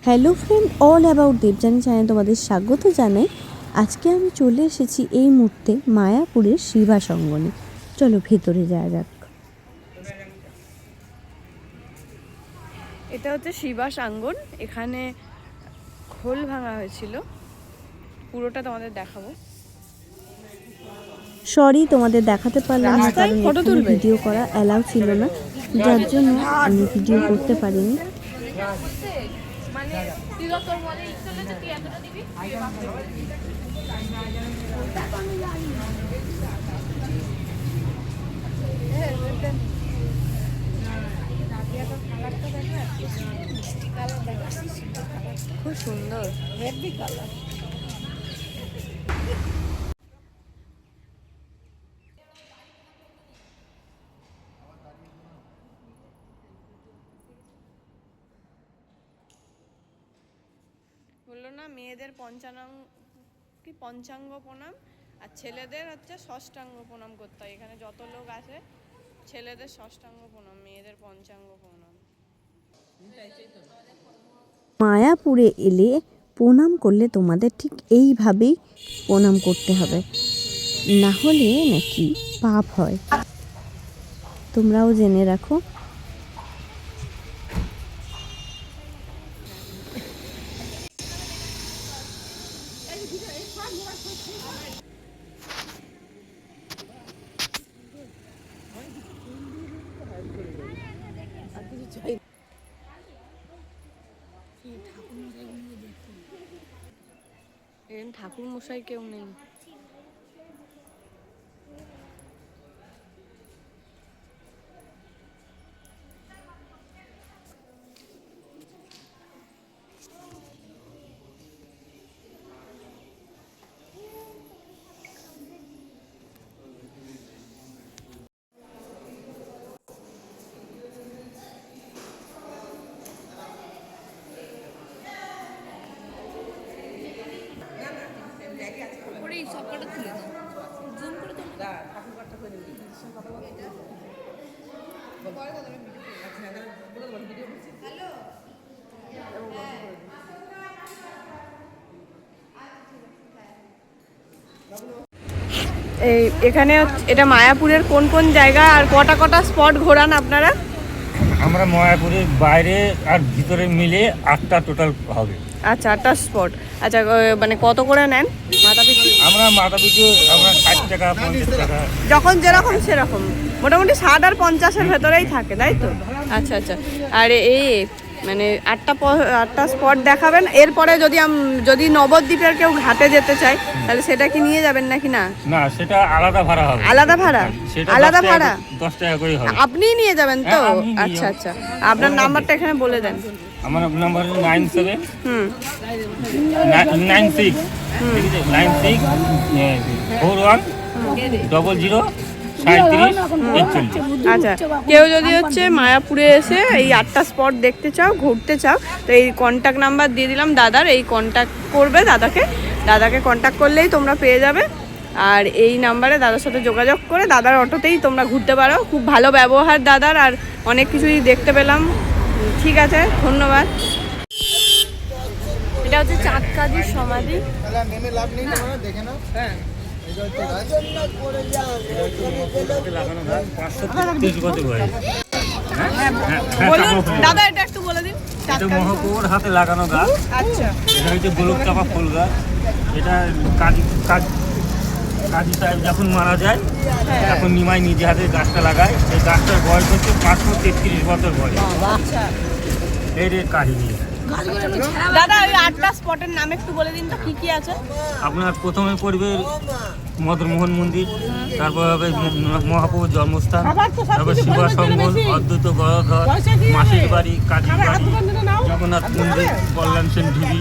Hello friend, all about Debjani চ্যানেলে তোমাদের স্বাগত জানাই। আজকে আমি চলে এসেছি এই মুহূর্তে মায়াপুরের শিবাস অঙ্গনে। চলো ভেতরে যাওয়া যাক। এটা হচ্ছে শিবাস অঙ্গন। এখানে খোল ভাঙা হয়েছিল, পুরোটা তোমাদের দেখাবো। সরি, তোমাদের দেখাতে পারলাম না, কারণ ফটো এখানে তুলবে ভিডিও করা অ্যালাউ ছিল না, যার জন্য আমি ভিডিও করতে পারিনি। খুব সুন্দর, হেভি কালার। বললো না মেয়েদের পঞ্চাঙ্গ প্রণাম আর ছেলেদের হচ্ছে ষষ্ঠাঙ্গ প্রণাম করতে হয়। এখানে যত লোক আছে ছেলেদের ষষ্ঠাঙ্গ প্রণাম, মেয়েদের পঞ্চাঙ্গ প্রণাম। মায়াপুরে এলে প্রণাম করলে তোমাদের ঠিক এইভাবেই প্রণাম করতে হবে, না হলে নাকি পাপ হয়। তোমরাও জেনে রাখো। ঠাকুর মশাই কেউ নেই। এই এখানে এটা মায়াপুরের কোন কোন জায়গা আর কটা কটা স্পট ঘোরান আপনারা? আমরা মায়াপুরের বাইরে আর ভিতরে মিলে 8টা টোটাল হবে। আচ্ছা, 8টা স্পট। আচ্ছা, মানে কত করে নেন মাথা পিছু? আমরা মাথা পিছু 60 টাকা 50 টাকা, যখন যেরকম সেরকম, মোটামুটি 60 আর 50-এর ভেতরেই থাকে, তাই তো? আচ্ছা আচ্ছা। আর এই মানে 8টা স্পট দেখাবেন। এরপরে যদি নবদ্বীপের কেউ ঘাটে যেতে চায় তাহলে সেটা কি নিয়ে যাবেন নাকি না? না, সেটা আলাদা ভাড়া হবে। আলাদা ভাড়া? আলাদা ভাড়া 10 টাকা করে হবে। আপনিই নিয়ে যাবেন তো? হ্যাঁ, আমি নিয়ে আচ্ছা যাবো। আচ্ছা, আপনার নাম্বারটা এখানে বলে দেন। আমার নাম্বার 97 হুম 96 ঠিক আছে, 96 41 00 37 41। আচ্ছা, কেউ যদি হচ্ছে মায়াপুরে এসে এই 8টা স্পট দেখতে চাও, ঘুরতে চাও, তো এই কন্ট্যাক্ট নাম্বার দিয়ে দিলাম দাদার। এই কন্ট্যাক্ট করবে দাদাকে কন্ট্যাক্ট করলেই তোমরা পেয়ে যাবে। আর এই নাম্বারে দাদার সাথে যোগাযোগ করে দাদার অটোতেই তোমরা ঘুরতে পারো। খুব ভালো ব্যবহার দাদার, আর অনেক কিছুই দেখতে পেলাম। ঠিক আছে, ধন্যবাদ। এটা হচ্ছে চাঁদকাজির সমাধি। বলুন দাদা, এটা একটু বলে দিন। এটা মহাপুর হাতে লাগানো গাছ। আচ্ছা, এটা হচ্ছে গোলক চাপা ফুল গাছ। এটা কাজী সাহেব যখন মারা যায় তখন নিমাই নিজে হাতে গাছটা লাগায়। এই গাছটার বয়স হচ্ছে 533 বছর বয়স। আচ্ছা এর কাহিনী। দাদা, ওই 8টা স্পটের নাম একটু বলে দিন তো, কি কি আছে? আপনার প্রথমে পড়বে মদনমোহন মন্দির, তারপর হবে মহাপ্রভুর জন্মস্থান, তারপর শিবাস অঙ্গন, অদ্বৈত গদাধর, মাসির বাড়ি, কাজীর বাড়ি, জগন্নাথ মন্দির, কল্যাণ সেন ঢিবি,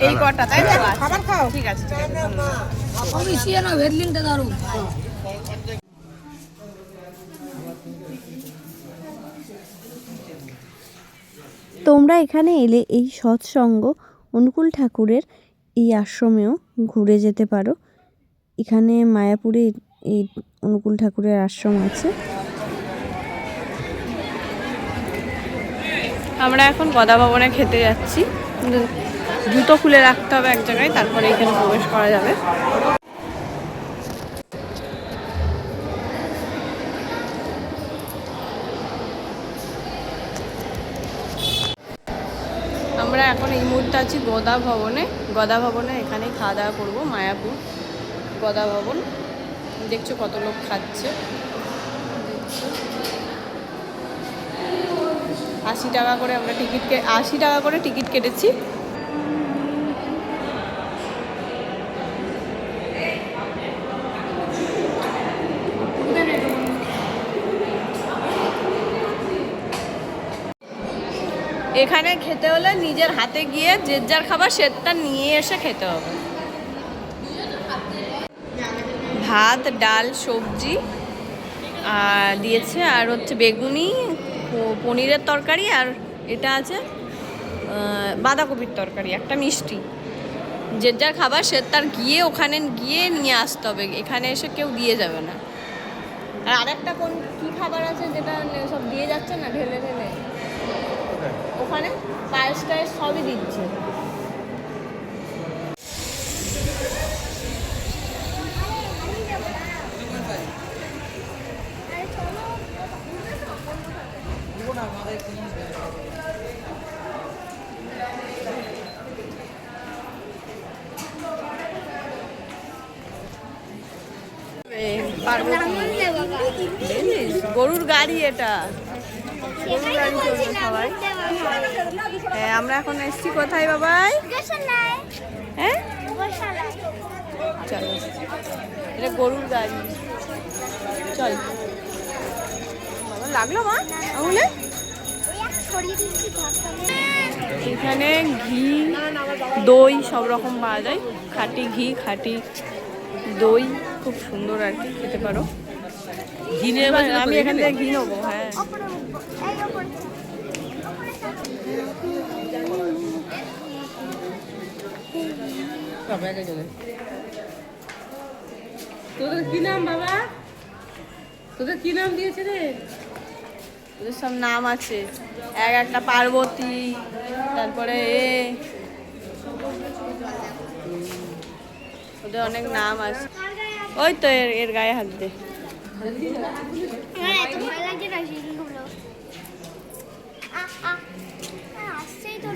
এই কটা, তাই তো? ঠিক আছে ঠিক আছে, ধন্যবাদ। তোমরা এখানে এলে এই সৎসঙ্গ অনুকূল ঠাকুরের এই আশ্রমেও ঘুরে যেতে পারো। এখানে মায়াপুরে এই অনুকূল ঠাকুরের আশ্রম আছে। আমরা এখন গদা ভবনে খেতে যাচ্ছি। জুতো খুলে রাখতে হবে এক জায়গায়, তারপরে এখানে প্রবেশ করা যাবে। আমরা এখন এই মুহূর্তে আছি গদা ভবনে। গদা ভবনে এখানেই খাওয়া দাওয়া করবো। মায়াপুর গদা ভবন, দেখছো কত লোক খাচ্ছে। 80 টাকা করে আমরা 80 টাকা করে টিকিট কেটেছি। এখানে খেতে হলে নিজের হাতে গিয়ে যে যার খাবার সেটা নিয়ে এসে খেতে হবে। ভাত, ডাল, সবজি দিয়েছে, আর হচ্ছে বেগুনি, পনিরের তরকারি, আর এটা আছে বাঁধাকপির তরকারি, একটা মিষ্টি। যে যার খাবার সে তার গিয়ে ওখানে গিয়ে নিয়ে আসতে হবে, এখানে এসে কেউ দিয়ে যাবে না। আর আরেকটা কী খাবার আছে যেটা সব দিয়ে যাচ্ছে না ঢেলে ঢেলে, ওখানে পায়েস টায়েস সবই দিচ্ছে। গরুর গাড়ি, এটা গরুর গাড়ি চলবে সবাই। হ্যাঁ, আমরা এখন এসছি কোথায় বাবাই? হ্যাঁ চলো, এটা গরুর গাড়ি, চল। লাগলো মা আঙুলে? এখানে ঘি, দই সব রকম পাওয়া যায়। খাঁটি ঘি, খাঁটি দই, খুব সুন্দর আর কি, খেতে পারো। ঘি নিয়ে আমি এখান থেকে ঘি নেবো। হ্যাঁ, তোদের কি নাম বাবা? তোদের কি নাম দিয়েছে রে? ওদের সব নাম আছে, একটা পার্বতী, তারপরে ওদের অনেক নাম আছে। ওই তো এর গায়ে হাত দে। আসছেই তো